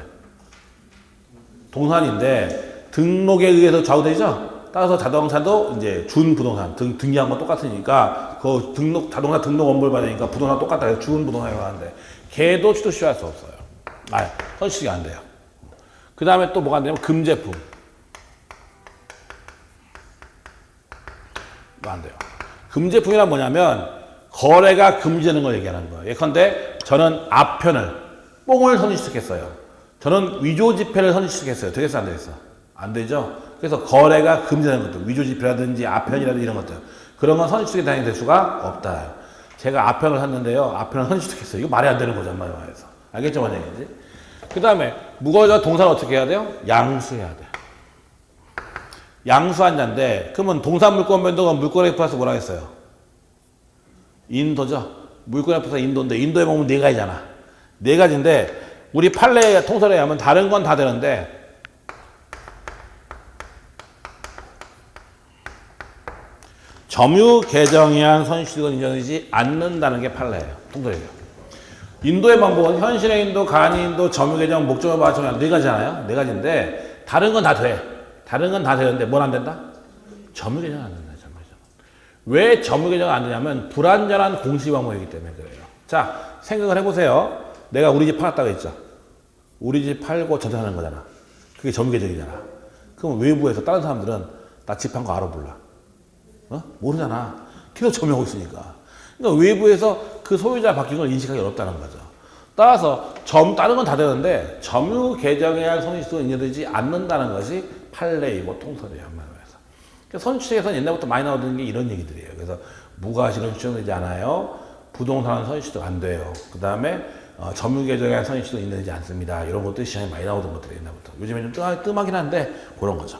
동산인데 등록에 의해서 좌우되죠. 따라서 자동차도 이제 준 부동산 등기한 건 똑같으니까 그 자동차 등록 원본을 받으니까 부동산 똑같다 해서 준 부동산이라고 하는데 걔도 취득시효할 수 없어요. 선취득이 안 돼요. 그 다음에 또 뭐가 안 되냐면 금제품. 안 돼요. 금제품이란 뭐냐면 거래가 금지되는 걸 얘기하는 거예요. 예컨대 저는 아편을 뽕을 선취득했어요. 저는 위조지폐를 선취득했어요. 되겠어 안 되겠어? 안 되죠. 그래서 거래가 금지되는 것들 위조지폐라든지 아편이라든지 이런 것들 그런 건 선취득에 당연히 될 수가 없다. 제가 아편을 샀는데요. 아편을 선취득했어요. 이거 말이 안 되는 거죠. 한마디로 말해서. 알겠죠? 뭔 얘기인지? 그 다음에 무거워져 동산을 어떻게 해야 돼요? 양수해야 돼요. 양수한 자인데 그러면 동산 물권 변동은 물권에 플러스 뭐라 했어요? 인도죠. 물권에 플러스 인도인데 인도에 보면 네 가지잖아. 네 가지인데 우리 판례 통설에 하면 다른 건 다 되는데 점유 개정에 의한 선취득은 인정되지 않는다는 게 판례예요. 통설이에요. 인도의 방법은 현실의 인도, 간이 인도, 점유 개정, 목적을 맞추면 네 가지잖아요. 네 가지인데 다른 건 다 돼. 다른 건 다 되는데 뭘 안 된다? 점유 개정 안 된다. 점유 개정. 왜 점유 개정 안 되냐면 불완전한 공시 방법이기 때문에 그래요. 자, 생각을 해보세요. 내가 우리 집 팔았다고 했죠. 우리 집 팔고 전세하는 거잖아. 그게 점유 개정이잖아. 그럼 외부에서 다른 사람들은 나 집 판 거 알아 몰라? 모르잖아. 계속 점유하고 있으니까. 그러니까 외부에서 그 소유자 바뀐 걸 인식하기 어렵다는 거죠. 따라서 다른 건 다 되는데 점유 개정에 의한 선취득은 인정되지 않는다는 것이 판례이고 통설이에요. 한마디로 해서. 그러니까 선취득에서는 옛날부터 많이 나오던 게 이런 얘기들이에요. 그래서 무과실은 추정되지 않아요. 부동산은 선취득 안 돼요. 그 다음에 점유 개정에 의한 선취득은 인정되지 않습니다. 이런 것들이 시장에 많이 나오던 것들이에요. 옛날부터. 요즘에는 좀 뜸하긴 한데 그런 거죠.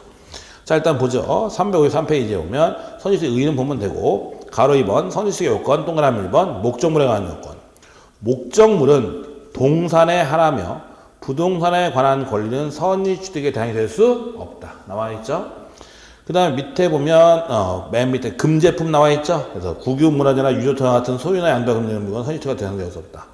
자, 일단 보죠. 353페이지에 오면 선취득 의의는 보면 되고 가로 2번 선취득의 요건 동그라미 1번 목적물에 관한 요건. 목적물은 동산의 하나며 부동산에 관한 권리는 선의취득의 대상이 될 수 없다. 나와 있죠. 그 다음에 밑에 보면 맨 밑에 금제품 나와 있죠. 그래서 국유 문화재나 유조토와 같은 소유나 양도가 금지되는 물건 선의취득의 대상이 될 수 없다.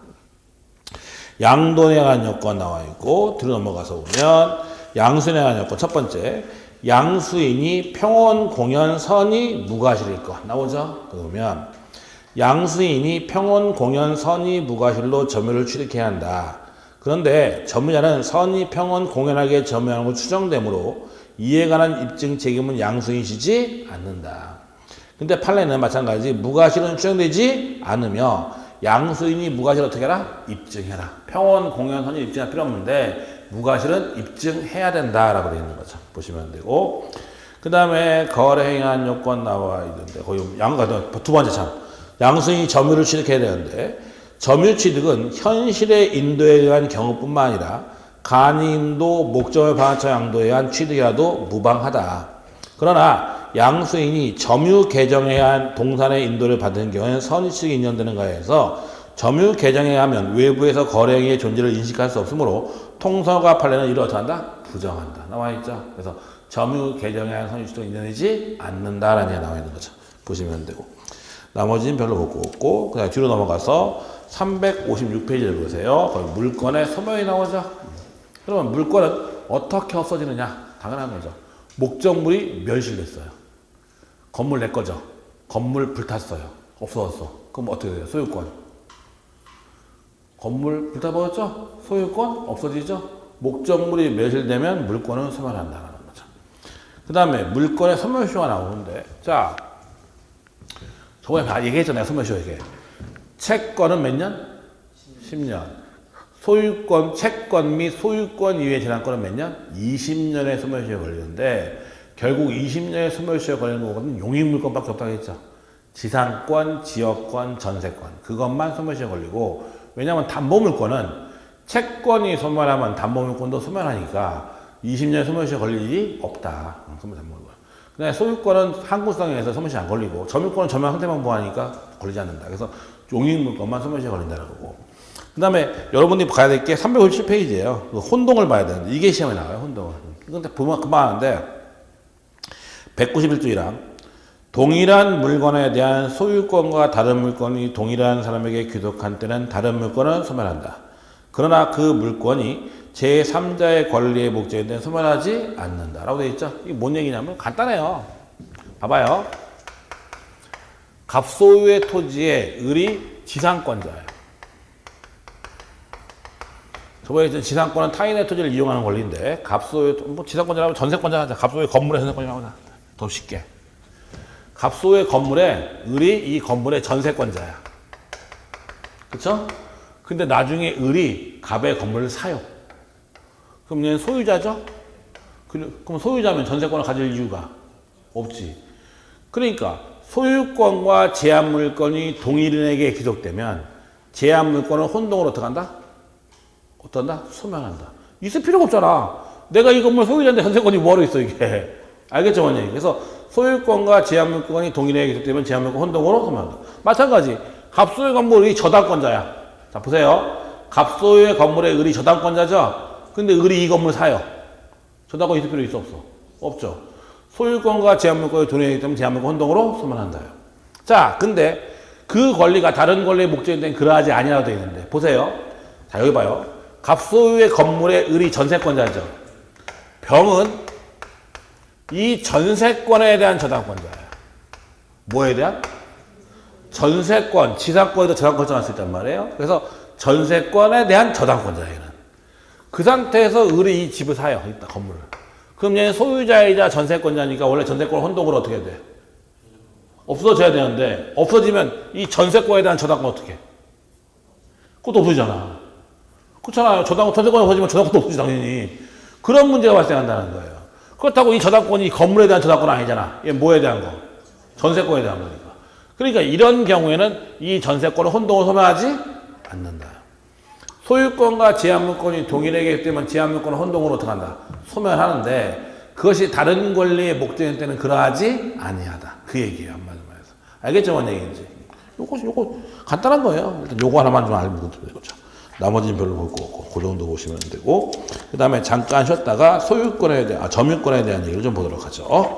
양도에 관한 요건 나와 있고 뒤로 넘어가서 보면 양수인에 관한 요건 첫 번째 양수인이 평온 공연 선의 무과실일 것 나오죠. 그러면 양수인이 평온 공연 선의 무과실로 점유를 취득해야 한다. 그런데 점유자는 선의 평온 공연하게 점유하는 걸 추정되므로 이에 관한 입증 책임은 양수인이 지지 않는다. 근데 판례는 마찬가지 무과실은 추정되지 않으며 양수인이 무과실 어떻게 해라? 입증해라. 평온 공연 선의 입증할 필요 없는데 무과실은 입증해야 된다라고 되어 있는 거죠. 보시면 되고 그 다음에 거래 행한 요건 나와 있는데 거기 두 번째 참 양수인이 점유를 취득해야 되는데 점유 취득은 현실의 인도에 의한 경우뿐만 아니라 간이인도 목적을 반환처 양도에 의한 취득이라도 무방하다. 그러나 양수인이 점유 개정에 의한 동산의 인도를 받은 경우에는 선의취득이 인정되는 거에서 점유 개정에 의하면 외부에서 거래행위의 존재를 인식할 수 없으므로 통서가 판례는 이를 어떡한다? 부정한다. 나와 있죠. 그래서 점유 개정에 의한 선의취득은 인정되지 않는다라는 얘기가 나와 있는 거죠. 보시면 되고 나머지는 별로 볼 거 없고 그냥 뒤로 넘어가서 356페이지를 보세요. 거기 물건의 소명이 나오죠. 그러면 물건은 어떻게 없어지느냐? 당연한 거죠. 목적물이 멸실됐어요. 건물 내 거죠. 건물 불탔어요. 없어졌어. 그럼 어떻게 돼요? 소유권. 건물 불타버렸죠? 소유권 없어지죠? 목적물이 멸실되면 물권은 소멸한다는 거죠. 그 다음에 물건의 소멸시효가 나오는데 자 저번에 얘기했잖아요. 소멸시효 얘기. 채권은 몇 년? 10년. 소유권, 채권 및 소유권 이외의 재산권은 몇 년? 20년의 소멸시효에 걸리는데 결국 20년의 소멸시효에 걸리는 거거든 용익물권밖에 없다고 했죠. 지상권, 지역권, 전세권 그것만 소멸시효에 걸리고 왜냐하면 담보물권은 채권이 소멸하면 담보물권도 소멸하니까 20년의 소멸시효에 걸릴 일이 없다. 담보물권. 근데 소유권은 항구성에서 소멸시효 안 걸리고 점유권은 점유한 상태만 보호하니까 걸리지 않는다. 그래서 용익물권만 소멸시효에 걸린다는 거고. 그 다음에 여러분들이 봐야 될 게 357페이지예요. 혼동을 봐야 되는데 이게 시험에 나와요. 혼동을. 근데 보면 금방 하는데 191조이랑 동일한 물건에 대한 소유권과 다른 물건이 동일한 사람에게 귀속한 때는 다른 물건을 소멸한다. 그러나 그 물건이 제3자의 권리의 목적에 대해 소멸하지 않는다. 라고 되어 있죠. 이게 뭔 얘기냐면 간단해요. 봐봐요. 갑소유의 토지의 을이 지상권자예요. 저번에 있던 지상권은 타인의 토지를 이용하는 권리인데 갑소유의 뭐 지상권자라면 전세권자 하자. 갑소유의 건물의 전세권자라고 하자. 더 쉽게. 갑소유의 건물에 을이 이 건물의 전세권자야. 그쵸? 근데 나중에 을이 갑의 건물을 사요. 그럼 얘는 소유자죠? 그럼 소유자면 전세권을 가질 이유가 없지. 그러니까 소유권과 제한물권이 동일인에게 귀속되면 제한물권은 혼동으로 어떻게 한다? 어떤다? 소멸한다. 있을 필요가 없잖아. 내가 이 건물 소유자인데 전세권이 뭐하러 있어 이게. 알겠죠? 원장님? 그래서 소유권과 제한물권이 동일하게 귀속되면 제한물권 혼동으로 소멸한다. 마찬가지 갑소유의 건물의 저당권자야. 자 보세요. 갑소유의 건물의 을이 저당권자죠? 근데 을이 이 건물 사요. 저당권 있을 필요 있어 없어? 없죠. 소유권과 제한물권이 동일하기 때문에 제한물권 혼동으로 소멸한다요. 자 근데 그 권리가 다른 권리의 목적이 된 그러하지 아니라고 되어 있는데 보세요. 자 여기 봐요. 갑소유의 건물의 을이 전세권자죠. 병은 이 전세권에 대한 저당권자예요. 뭐에 대한? 전세권, 지상권에도 저당권자가 할 수 있단 말이에요. 그래서 전세권에 대한 저당권자예요. 그 상태에서 을이 이 집을 사요. 이따 건물을. 그럼 얘는 소유자이자 전세권자니까 원래 전세권 혼동으로 어떻게 해야 돼? 없어져야 되는데 없어지면 이 전세권에 대한 저당권 어떻게 해? 그것도 없어지잖아. 그렇잖아요. 전세권이 없어지면 저당권도 없어지지 당연히. 그런 문제가 발생한다는 거예요. 그렇다고 이 저당권이 건물에 대한 저당권은 아니잖아. 얘 뭐에 대한 거? 전세권에 대한 거니까. 그러니까 이런 경우에는 이 전세권을 혼동을 소멸하지 않는다. 소유권과 제한물권이 동일하게 되면 제한물권을 혼동으로 어떻게 한다? 소멸하는데 그것이 다른 권리의 목적일 때는 그러하지 아니하다. 그 얘기예요. 한마디로 말해서. 알겠죠? 뭔 얘기인지. 요거 간단한 거예요. 일단 요거 하나만 좀 알면 되겠죠. 나머지는 별로 볼 거 없고 그 정도 보시면 되고 그 다음에 잠깐 쉬었다가 소유권에 대한 점유권에 대한 얘기를 좀 보도록 하죠.